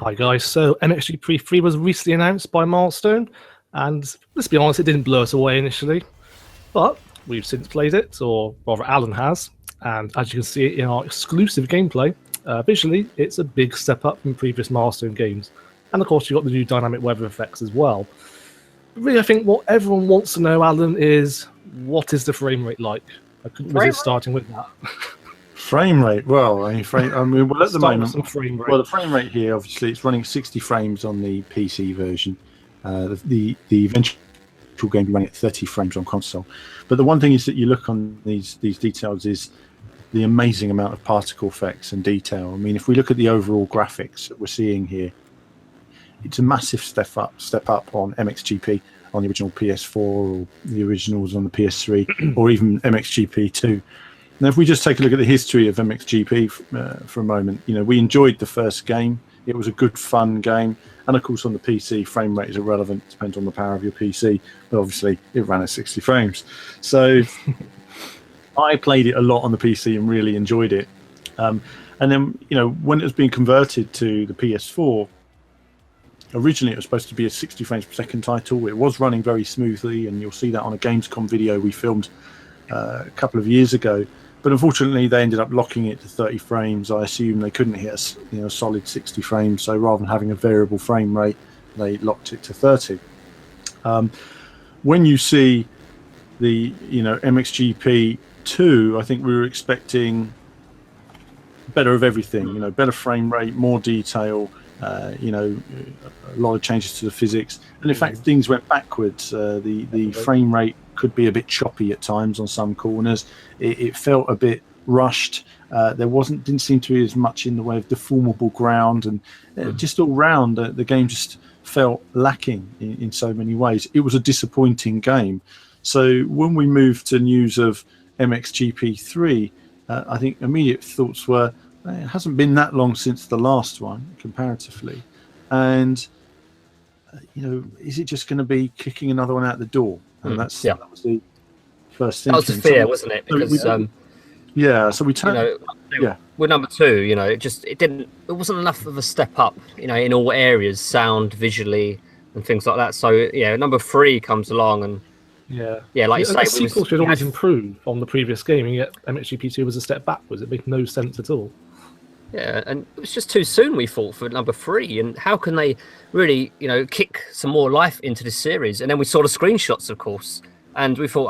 Hi guys, so MXGP3 was recently announced by Milestone, and let's be honest, it didn't blow us away initially, but we've since played it, or rather Alan has, and as you can see in our exclusive gameplay, visually it's a big step up from previous Milestone games, and of course you've got the new dynamic weather effects as well. But really, I think what everyone wants to know, Alan, is what is the frame rate like? I couldn't resist starting with that. Frame rate. Well, at the moment, the frame rate here, obviously, it's running 60 frames on the PC version. The eventual game will be running at 30 frames on console. But the one thing is that you look on these details is the amazing amount of particle effects and detail. I mean, if we look at the overall graphics that we're seeing here, it's a massive step up on MXGP on the original PS4 or the originals on the PS3 or even MXGP2. Now, if we just take a look at the history of MXGP for a moment, we enjoyed the first game. It was a good, fun game. And of course, on the PC, frame rate is irrelevant. It depends on the power of your PC. But obviously, it ran at 60 frames. So I played it a lot on the PC and really enjoyed it. And then, when it was being converted to the PS4, originally it was supposed to be a 60 frames per second title. It was running very smoothly, and you'll see that on a Gamescom video we filmed a couple of years ago. But unfortunately, they ended up locking it to 30 frames. I assume they couldn't hit a solid 60 frames. So rather than having a variable frame rate, they locked it to 30. When you see the MXGP2, I think we were expecting better of everything. Better frame rate, more detail. A lot of changes to the physics. And in fact, things went backwards. The frame rate could be a bit choppy at times on some corners. It felt a bit rushed. There didn't seem to be as much in the way of deformable ground, and just all round the game just felt lacking in so many ways. It was a disappointing game. So when we moved to news of MXGP3, I think immediate thoughts were, it hasn't been that long since the last one, comparatively, and is it just going to be kicking another one out the door? And that was the first thing. That was the fear, wasn't it? Because so we turned. With number 2, it wasn't enough of a step up, in all areas, sound, visually, and things like that. So number 3 comes along, and like you say, the sequel should always improve on the previous game, and yet MXGP2 was a step backwards. It made no sense at all. Yeah, and it was just too soon, we thought, for number 3. And how can they really, kick some more life into this series? And then we saw the screenshots, of course, and we thought,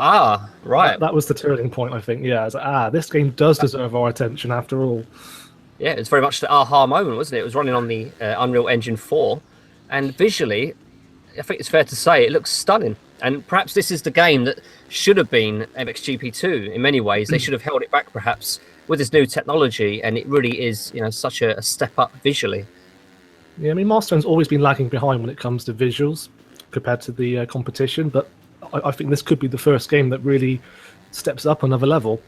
right. That was the turning point, I think. Yeah, it's like, this game does deserve our attention after all. Yeah, it's very much the aha moment, wasn't it? It was running on the Unreal Engine 4, and visually, I think it's fair to say, it looks stunning. And perhaps this is the game that should have been MXGP2 in many ways. They should have held it back, perhaps, with this new technology, and it really is, such a step up visually. Yeah, I mean, Milestone's always been lagging behind when it comes to visuals compared to the competition, but I think this could be the first game that really steps up another level.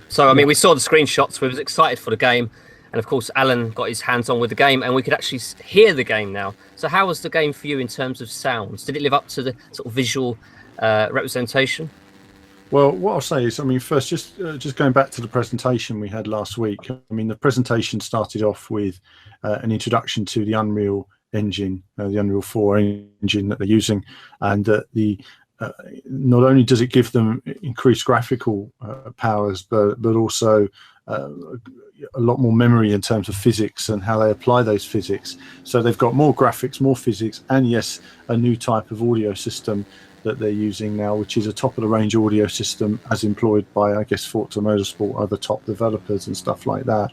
So, I mean, we saw the screenshots, we was excited for the game, and of course, Alan got his hands on with the game, and we could actually hear the game now. So how was the game for you in terms of sounds? Did it live up to the sort of visual representation? Well, what I'll say is, first, just going back to the presentation we had last week. The presentation started off with an introduction to the Unreal Engine, the Unreal 4 engine that they're using, and not only does it give them increased graphical powers, but also a lot more memory in terms of physics and how they apply those physics. So they've got more graphics, more physics, and yes, a new type of audio system that they're using now, which is a top-of-the-range audio system as employed by, I guess, Forza Motorsport, other top developers and stuff like that.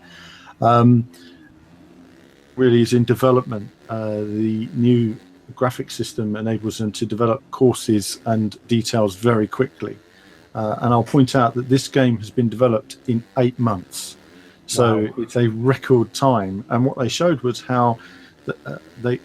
Really is in development. The new graphics system enables them to develop courses and details very quickly. And I'll point out that this game has been developed in 8 months. So It's a record time. And what they showed was how they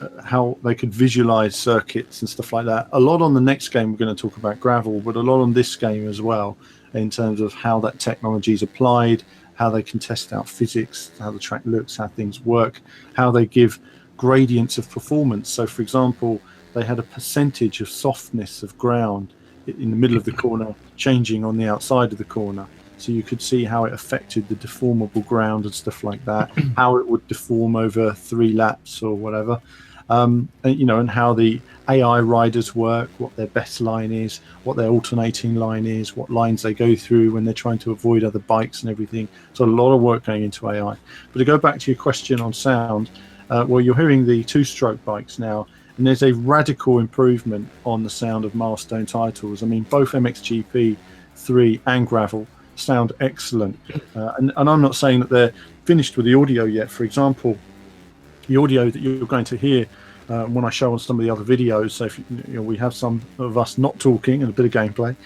could visualize circuits and stuff like that. A lot on the next game, we're going to talk about Gravel, but a lot on this game as well, in terms of how that technology is applied, how they can test out physics, how the track looks, how things work, how they give gradients of performance. So, for example, they had a percentage of softness of ground in the middle of the corner changing on the outside of the corner. so you could see how it affected the deformable ground and stuff like that, how it would deform over 3 laps or whatever, and, and how the AI riders work, what their best line is, what their alternating line is, what lines they go through when they're trying to avoid other bikes and everything. So a lot of work going into AI. But to go back to your question on sound, well, you're hearing the 2-stroke bikes now, and there's a radical improvement on the sound of Milestone titles. I mean, both MXGP3 and Gravel sound excellent. And I'm not saying that they're finished with the audio yet. For example, the audio that you're going to hear when I show on some of the other videos, so if we have some of us not talking and a bit of gameplay,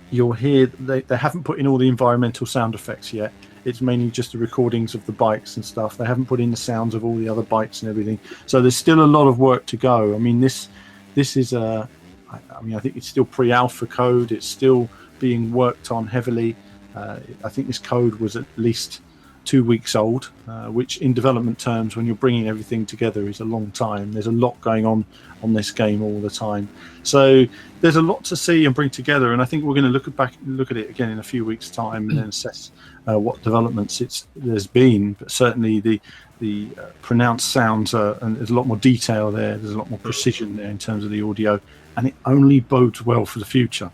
you'll hear they haven't put in all the environmental sound effects yet. It's mainly just the recordings of the bikes and stuff. They haven't put in the sounds of all the other bikes and everything. So there's still a lot of work to go. I mean, this is I think it's still pre-alpha code. It's still being worked on heavily. I think this code was at least 2 weeks old, which in development terms, when you're bringing everything together, is a long time. There's a lot going on this game all the time. So there's a lot to see and bring together, and I think we're going to look at it again in a few weeks' time and then assess what developments there's been. But certainly the pronounced sounds and there's a lot more detail there. There's a lot more precision there in terms of the audio, and it only bodes well for the future.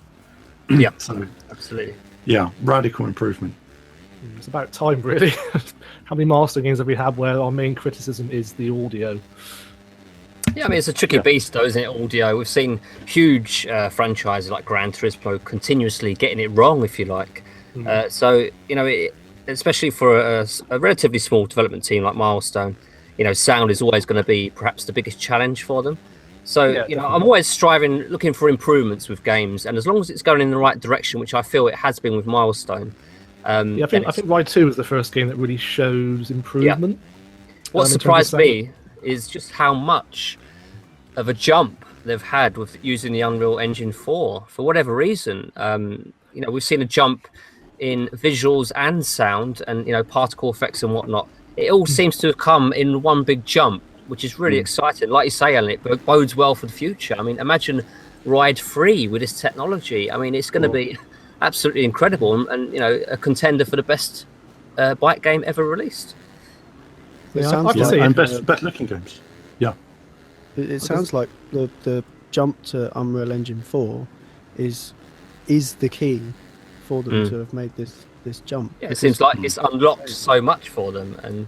Yeah, so absolutely. Yeah, radical improvement. It's about time, really. How many Milestone games have we had where our main criticism is the audio? Yeah, I mean, it's a tricky beast, though, isn't it, audio? We've seen huge franchises like Gran Turismo continuously getting it wrong, if you like. So, especially for a relatively small development team like Milestone, sound is always going to be perhaps the biggest challenge for them. So, I'm always looking for improvements with games, and as long as it's going in the right direction, which I feel it has been with Milestone. I think Ride 2 was the first game that really shows improvement. Yeah. What surprised me is just how much of a jump they've had with using the Unreal Engine 4 for whatever reason. We've seen a jump in visuals and sound and particle effects and whatnot. It all seems to have come in one big jump, which is really exciting. Like you say, Alan, it bodes well for the future. I mean, imagine Ride 3 with this technology. I mean, it's going to be absolutely incredible, and a contender for the best bike game ever released. It sounds like and best looking games. Yeah, it sounds like the jump to Unreal Engine 4 is the key for them to have made this jump. Yeah, it seems like it's unlocked so much for them, and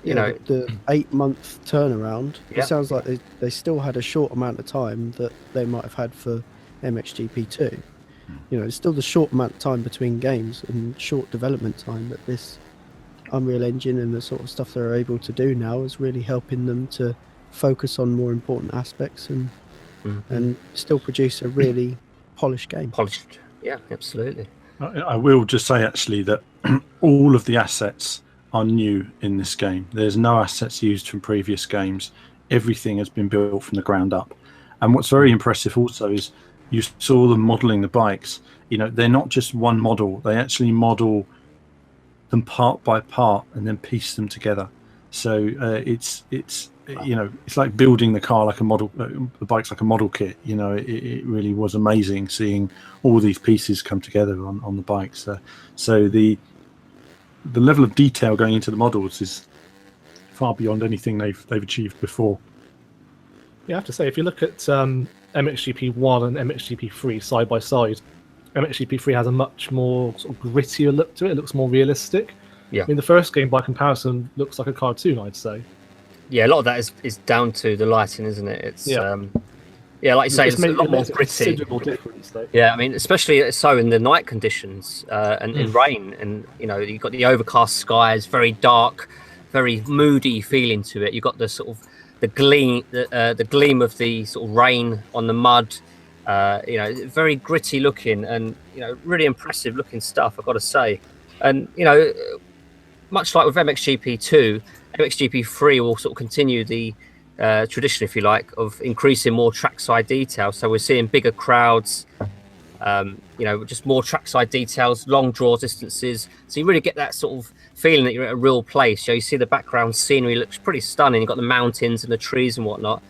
the 8-month turnaround. It sounds like they still had a short amount of time that they might have had for MXGP2. It's still the short amount of time between games and short development time that this Unreal Engine and the sort of stuff they're able to do now is really helping them to focus on more important aspects and still produce a really polished game. Polished, yeah, absolutely. I will just say actually that all of the assets are new in this game. There's no assets used from previous games. Everything has been built from the ground up. And what's very impressive also is you saw them modeling the bikes. They're not just one model. They actually model them part by part and then piece them together. So it's like building the car like a model, the bike's like a model kit. It really was amazing seeing all these pieces come together on the bikes. So the level of detail going into the models is far beyond anything they've achieved before. Yeah, I have to say, if you look at MXGP1 and MXGP3 side by side, MXGP3 has a much more sort of grittier look to it. It looks more realistic. Yeah. I mean, the first game, by comparison, looks like a cartoon, I'd say. Yeah, a lot of that is down to the lighting, isn't it? It's like you say, it's a lot more gritty. Considerable difference, though. Yeah, I mean, especially so in the night conditions and in rain, and you've got the overcast skies, very dark, very moody feeling to it. You've got the sort of the gleam of the sort of rain on the mud. Very gritty looking and really impressive looking stuff, I've got to say. And much like with MXGP2, MXGP3 will sort of continue the tradition, if you like, of increasing more trackside detail. So we're seeing bigger crowds, just more trackside details, long draw distances. So you really get that sort of feeling that you're at a real place. You see the background scenery looks pretty stunning. You've got the mountains and the trees and whatnot.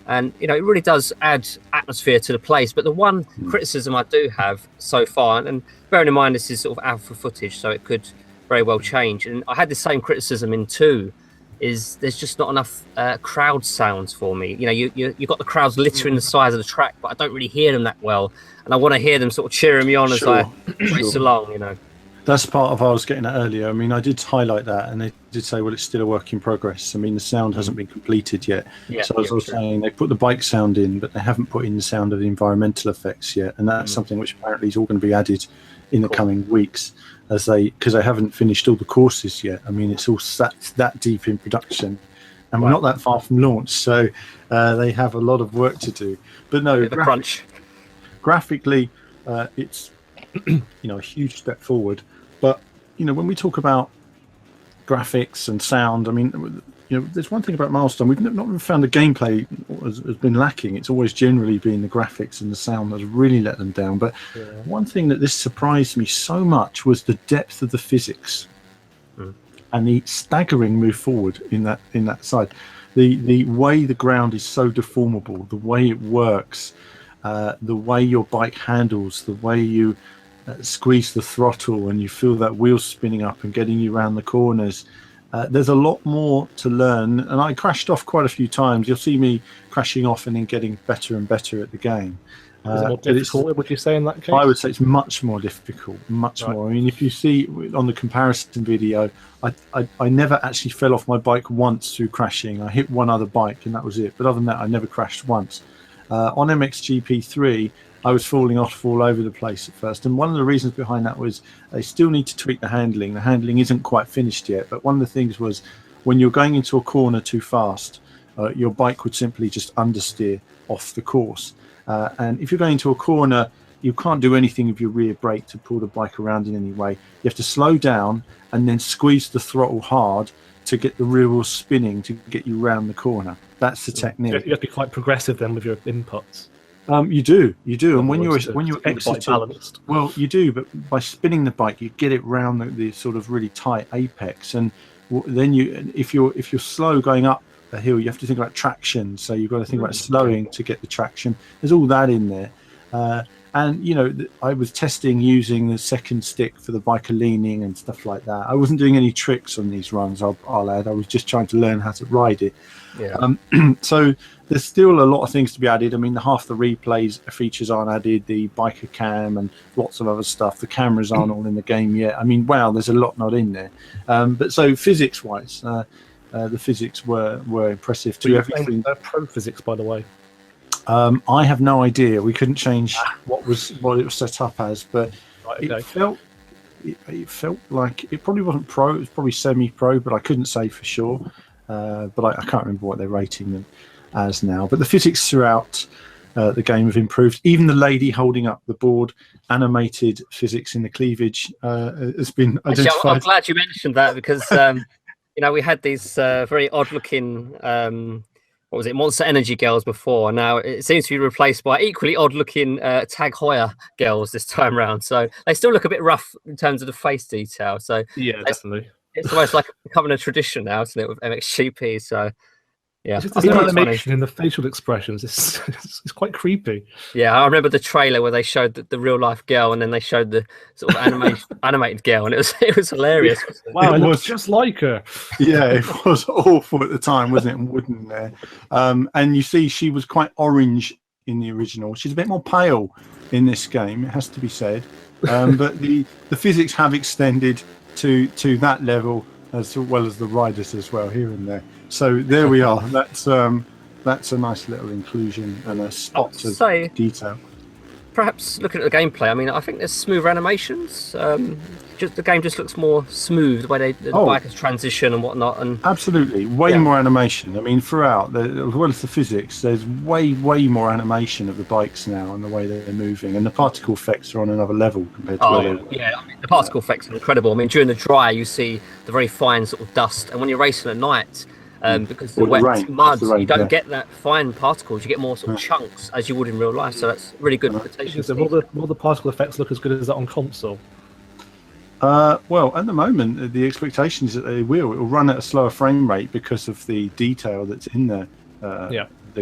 And it really does add atmosphere to the place. But the one criticism I do have so far, and bearing in mind this is sort of alpha footage, so it could very well change. And I had the same criticism in 2, is there's just not enough crowd sounds for me. You've got the crowds littering the sides of the track, but I don't really hear them that well. And I want to hear them sort of cheering me on as I race along. That's part of what I was getting at earlier. I mean, I did highlight that, and they did say, well, it's still a work in progress. I mean, the sound hasn't been completed yet. Yeah, so as I was saying, they put the bike sound in, but they haven't put in the sound of the environmental effects yet. And that's something which apparently is all going to be added in the coming weeks, because they haven't finished all the courses yet. I mean, it's all that deep in production, and we're not that far from launch. So they have a lot of work to do. But no, crunch. Graphically, it's a huge step forward. But when we talk about graphics and sound, I mean, there's one thing about Milestone. We've not found the gameplay has been lacking. It's always generally been the graphics and the sound that's really let them down. But one thing that this surprised me so much was the depth of the physics and the staggering move forward in that side. The way the ground is so deformable, the way it works, the way your bike handles, the way you squeeze the throttle and you feel that wheel spinning up and getting you around the corners. There's a lot more to learn, and I crashed off quite a few times. You'll see me crashing off and then getting better and better at the game. Is it more difficult, would you say, in that case? I would say it's much more difficult, much more. I mean, if you see on the comparison video, I never actually fell off my bike once through crashing. I hit one other bike and that was it. But other than that, I never crashed once. On MXGP3, I was falling off all over the place at first, and one of the reasons behind that was they still need to tweak the handling. The handling isn't quite finished yet, but one of the things was when you're going into a corner too fast, your bike would simply just understeer off the course. And if you're going into a corner, you can't do anything with your rear brake to pull the bike around in any way. You have to slow down and then squeeze the throttle hard to get the rear wheel spinning to get you round the corner. That's the technique. You have to be quite progressive then with your inputs. You do, and when you're exiting, balanced. Well, you do, but by spinning the bike, you get it round the sort of really tight apex, and then if you're slow going up a hill, you have to think about traction. So you've got to think about slowing to get the traction. There's all that in there, and I was testing using the second stick for the biker leaning and stuff like that. I wasn't doing any tricks on these runs. I'll add. I was just trying to learn how to ride it. Yeah. So there's still a lot of things to be added. I mean, half the replays features aren't added, the biker cam and lots of other stuff. The cameras aren't all in the game yet. I mean, wow, there's a lot not in there. But so physics-wise, the physics were impressive to everything. Pro physics, by the way. I have no idea. We couldn't change what it was set up as, but it felt like it probably wasn't pro. It was probably semi-pro, but I couldn't say for sure. But I can't remember what they're rating them as now. But the physics throughout the game have improved. Even the lady holding up the board, animated physics in the cleavage has been identified. Actually, I'm glad you mentioned that because we had these very odd-looking Monster Energy girls before. Now it seems to be replaced by equally odd-looking Tag Heuer girls this time around. So they still look a bit rough in terms of the face detail. So yeah, definitely. It's almost like becoming a tradition now, isn't it, with MXGP? So, yeah. There's no animation in the facial expressions. It's quite creepy. Yeah, I remember the trailer where they showed the real-life girl and then they showed the sort of animated girl, and it was hilarious. Wow, it looks just like her. Yeah, it was awful at the time, wasn't it? And wooden there. And you see she was quite orange in the original. She's a bit more pale in this game, it has to be said. But the physics have extended to that level as well as the riders as well here and there. So there we are. That's a nice little inclusion and a spot of detail. Perhaps looking at the gameplay, I mean, I think there's smoother animations. The game just looks more smooth the way the bikers transition and whatnot. And absolutely, way more animation. I mean, throughout, as well as the physics, there's way more animation of the bikes now and the way they're moving, and the particle effects are on another level compared to I mean, the particle effects are incredible. I mean, during the dry, you see the very fine sort of dust, and when you're racing at night, because the wet mud, you don't get that fine particles. You get more sort of chunks as you would in real life. So that's really good. Will the particle effects look as good as that on console? Well, at the moment, the expectation is that it will run at a slower frame rate because of the detail that's in the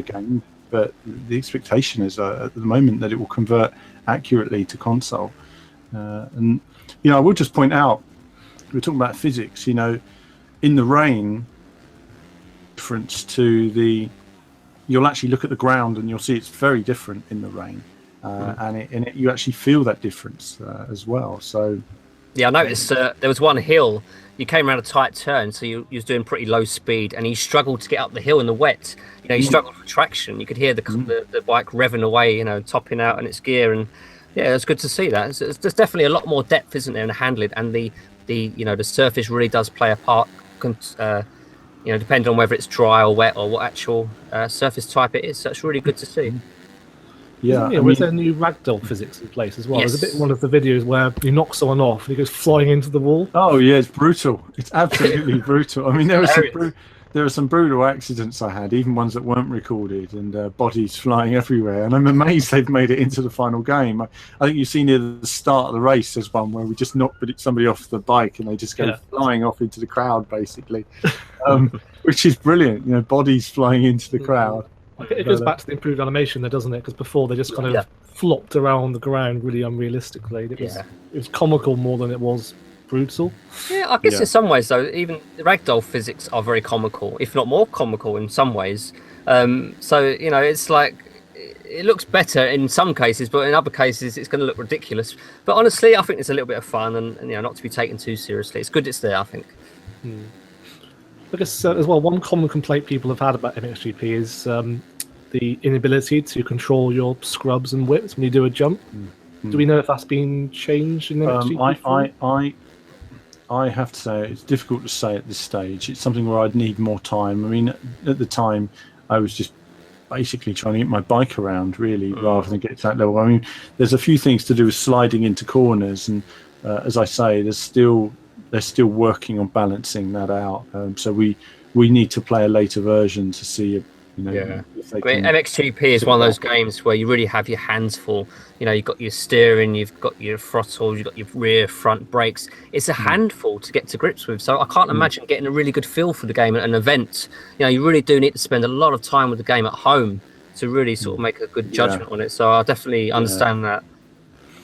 game. but the expectation is at the moment that it will convert accurately to console. And I will just point out, we're talking about physics. In the rain, difference to you'll actually look at the ground and you'll see it's very different in the rain, and you actually feel that difference as well. So yeah, I noticed there was one hill. You came around a tight turn, so you was doing pretty low speed, and you struggled to get up the hill in the wet. You struggled for traction. You could hear the bike revving away, topping out in its gear, and yeah, it's good to see that. There's definitely a lot more depth, isn't there, in handling, and the surface really does play a part. Depending on whether it's dry or wet or what actual surface type it is. So it's really good to see. Yeah, with their new ragdoll physics in place as well. Yes. There's a bit in one of the videos where you knock someone off and he goes flying into the wall. Oh yeah, it's brutal. It's absolutely brutal. I mean, there are some brutal accidents I had, even ones that weren't recorded, and bodies flying everywhere. And I'm amazed they've made it into the final game. I think you've seen near the start of the race, there's one where we just knocked somebody off the bike and they just go flying off into the crowd, basically, which is brilliant. Bodies flying into the crowd. It goes back to the improved animation there, doesn't it? Because before they just kind of flopped around the ground really unrealistically. It was comical more than it was brutal. Yeah, I guess in some ways, though, even the ragdoll physics are very comical, if not more comical in some ways. It's like it looks better in some cases, but in other cases it's going to look ridiculous. But honestly, I think it's a little bit of fun and not to be taken too seriously. It's good it's there, I think. I guess as well, one common complaint people have had about MXGP is the inability to control your scrubs and whips when you do a jump. Do we know if that's been changed in MXGP3? I have to say it's difficult to say at this stage. It's something where I'd need more time. I mean, at the time, I was just basically trying to get my bike around, really, rather than get to that level. I mean, there's a few things to do with sliding into corners, and as I say, they're still working on balancing that out. So we need to play a later version to see if they can. MXGP is one of those games where you really have your hands full. You've got your steering, you've got your throttle, you've got your rear, front brakes. It's a handful to get to grips with. So I can't imagine getting a really good feel for the game at an event. You really do need to spend a lot of time with the game at home to really sort of make a good judgment on it. So I definitely understand that.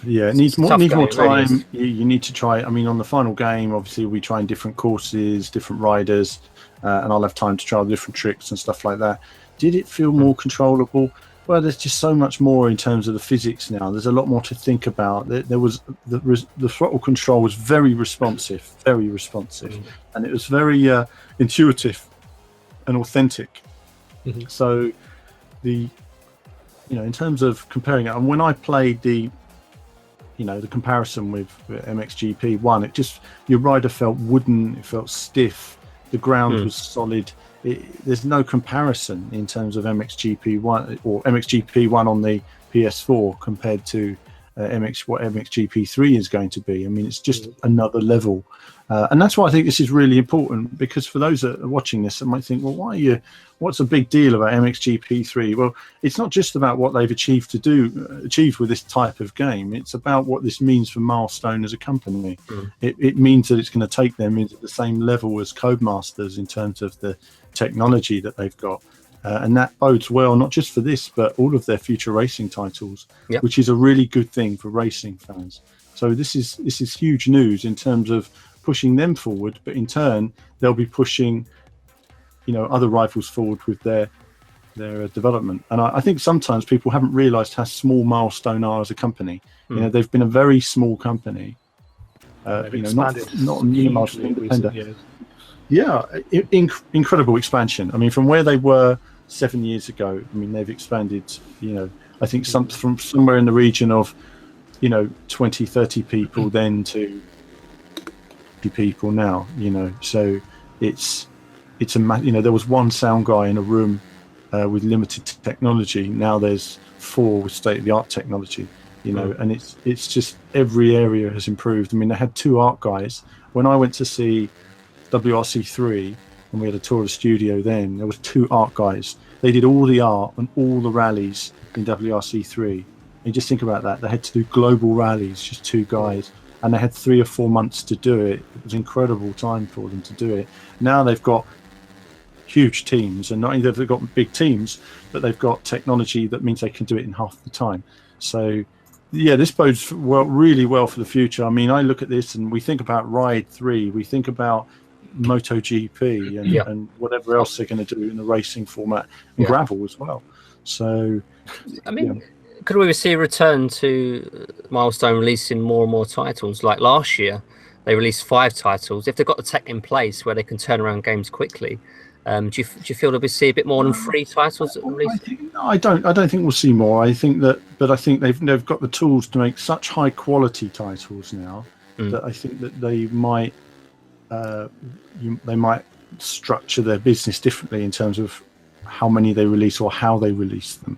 Yeah, it needs more time. Really, you need to try. I mean, on the final game, obviously, we try in different courses, different riders, and I'll have time to try different tricks and stuff like that. Did it feel more controllable? Well, there's just so much more in terms of the physics now. There's a lot more to think about. There was the throttle control was very responsive, and it was very intuitive and authentic. So in terms of comparing it, and when I played the comparison with MXGP1, your rider felt wooden, it felt stiff, the ground was solid. There's no comparison in terms of MXGP1 or MXGP1 on the PS4 compared to what MXGP3 is going to be. I mean, it's just another level. And that's why I think this is really important, because for those that are watching this, they might think, well, what's the big deal about MXGP3? Well, it's not just about what they've achieved with this type of game. It's about what this means for Milestone as a company. It means that it's going to take them into the same level as Codemasters in terms of the technology that they've got. And that bodes well, not just for this, but all of their future racing titles, which is a really good thing for racing fans. So this is huge news in terms of pushing them forward, but in turn they'll be pushing other rivals forward with their development. And I think sometimes people haven't realized how small Milestone are as a company. They've been a very small company, not Milestone independent. Incredible expansion. I mean, from where they were 7 years ago, I mean, they've expanded, I think from somewhere in the region of 20, 30 people then to people now, so it's there was one sound guy in a room with limited technology. Now there's 4 with state-of-the-art technology, and it's just every area has improved. I mean, they had 2 art guys. When I went to see WRC3 and we had a tour of the studio, then there was 2 art guys. They did all the art and all the rallies in WRC3. And just think about that. They had to do global rallies, just 2 guys. And they had 3 or 4 months to do it. It was incredible time for them to do it. Now they've got, huge teams, and not only have they got big teams, but they've got technology that means they can do it in half the time. So yeah, this bodes really well for the future. I mean, I look at this and we think about Ride 3, we think about MotoGP and whatever else they're going to do in the racing format, and gravel as well. So I mean, could we see a return to Milestone releasing more and more titles? Like last year, they released 5 titles. If they've got the tech in place where they can turn around games quickly, do you feel that we see a bit more than 3 titles at release? I don't think we'll see more. I think they've got the tools to make such high quality titles now that I think that they might structure their business differently in terms of how many they release or how they release them.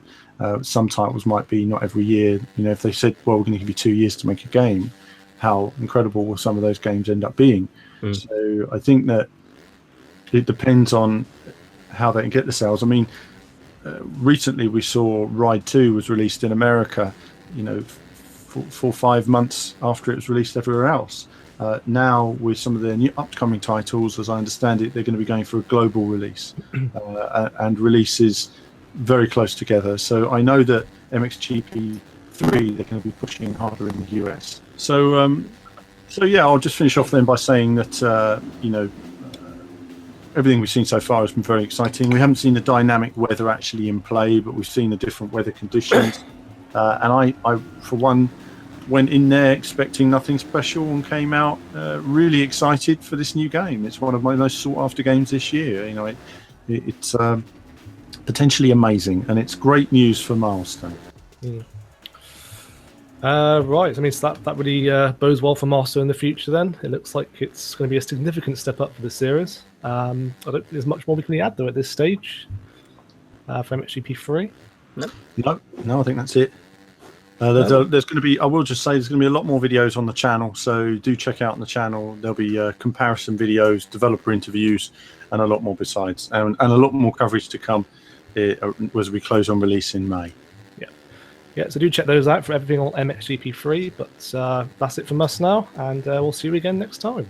Some titles might be not every year. You know, if they said, well, we're going to give you 2 years to make a game, how incredible will some of those games end up being? So I think that it depends on how they can get the sales. I mean, recently we saw Ride 2 was released in America, you know, 4 or 5 months after it was released everywhere else. Now, with some of their new upcoming titles, as I understand it, they're going to be going for a global release and releases very close together. So I know that MXGP3, they're going to be pushing harder in the US. So yeah, I'll just finish off then by saying that, you know, everything we've seen so far has been very exciting. We haven't seen the dynamic weather actually in play, but we've seen the different weather conditions. And I, for one, went in there expecting nothing special and came out really excited for this new game. It's one of my most sought after games this year. You know, it's potentially amazing, and it's great news for Milestone. Right, I mean, so that really bodes well for Milestone in the future then. It looks like it's going to be a significant step up for the series. I don't think there's much more we can add though at this stage for MXGP3. No, I think that's it. There's going to be, I will just say, there's going to be a lot more videos on the channel, so do check out on the channel. There'll be comparison videos, developer interviews, and a lot more besides, and a lot more coverage to come as we close on release in May. Yeah, so do check those out for everything on MXGP3, but that's it from us now, and we'll see you again next time.